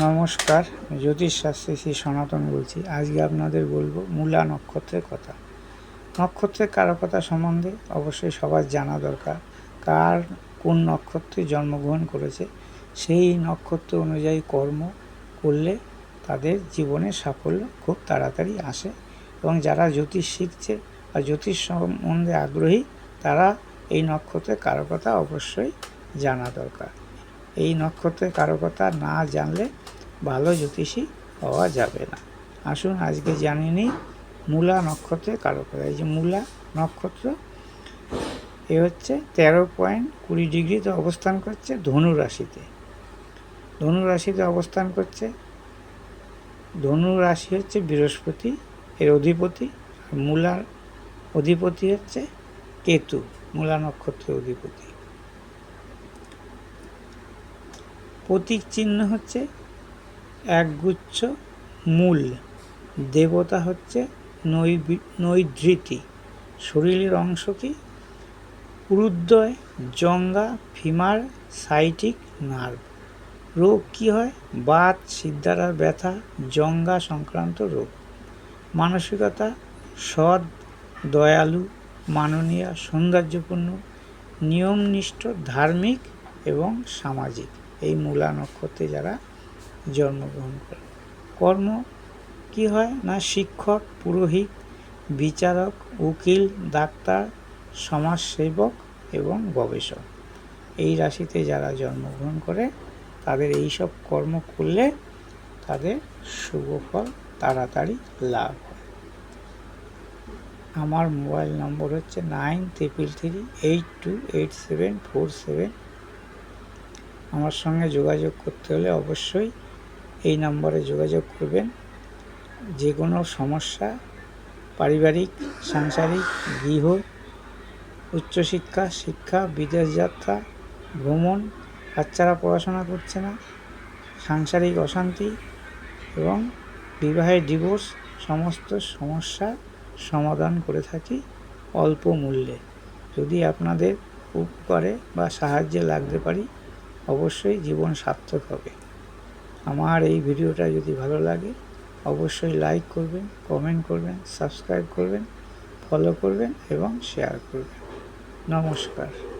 নমস্কার, জ্যোতিষশাস্ত্রী শ্রী সনাতন বলছি। আজকে আপনাদের বলবো মূলা নক্ষত্রের কথা। নক্ষত্রের কারকতা সম্বন্ধে অবশ্যই সবার জানা দরকার। কার কোন নক্ষত্রে জন্মগ্রহণ করেছে, সেই নক্ষত্র অনুযায়ী কর্ম করলে তাদের জীবনে সাফল্য খুব তাড়াতাড়ি আসে। এবং যারা জ্যোতিষ শিখছে বা জ্যোতিষ সম্বন্ধে আগ্রহী, তারা এই নক্ষত্রের কারকতা অবশ্যই জানা দরকার। এই নক্ষত্রের কারকতা না জানলে ভালো জ্যোতিষী হওয়া যাবে না। আসুন আজকে জানি নিই মূলা নক্ষত্রের কারকতা। এই যে মূলা নক্ষত্র, এ হচ্ছে 13.20 অবস্থান করছে ধনু রাশিতে। ধনু রাশিতে অবস্থান করছে। ধনু রাশি হচ্ছে বৃহস্পতি, এর অধিপতি। আর মূলার অধিপতি হচ্ছে কেতু, মূলা নক্ষত্রের অধিপতি। প্রতীক চিহ্ন হচ্ছে একগুচ্ছ মূল। দেবতা হচ্ছে নৈধৃতি। শরীরের অংশ কি? উরুদ্বয়, জঙ্ঘা, ফিমার, সাইটিক নার্ভ। রোগ কি হয়? বাত, শিরদাঁড়ার ব্যথা, জঙ্ঘা সংক্রান্ত রোগ। মানসিকতা সৎ, দয়ালু, মাননীয়, সৌন্দর্যপূর্ণ, নিয়মনিষ্ঠ, ধার্মিক এবং সামাজিক। এই মূলা নক্ষত্রে যারা জন্মগ্রহণ করে। কর্ম কি হয় না? শিক্ষক, পুরোহিত, বিচারক, উকিল, ডাক্তার, সমাজসেবক এবং গবেষক। এই রাশিতে যারা জন্মগ্রহণ করে তাদের এই সব কর্ম করলে তাদের শুভ ফল তাড়াতাড়ি লাভ হয়। আমার মোবাইল নম্বর হচ্ছে 9333828747। আমার সঙ্গে যোগাযোগ করতে হলে অবশ্যই এই নম্বরে যোগাযোগ করবেন। যে কোনো সমস্যা, পারিবারিক, সাংসারিক, গৃহ, উচ্চশিক্ষা, শিক্ষা, বিদেশ যাত্রা, ভ্রমণ, বাচ্চারা পড়াশোনা করছে না, সাংসারিক অশান্তি এবং বিবাহের ডিভোর্স, সমস্ত সমস্যার সমাধান করে থাকি অল্প মূল্যে। যদি আপনাদের উপকারে বা সাহায্যে লাগতে পারি, অবশ্যই জীবন সার্থক হবে। আমার এই ভিডিওটা যদি ভালো লাগে অবশ্যই লাইক করবেন, কমেন্ট করবেন, সাবস্ক্রাইব করবেন, ফলো করবেন এবং শেয়ার করবেন। নমস্কার।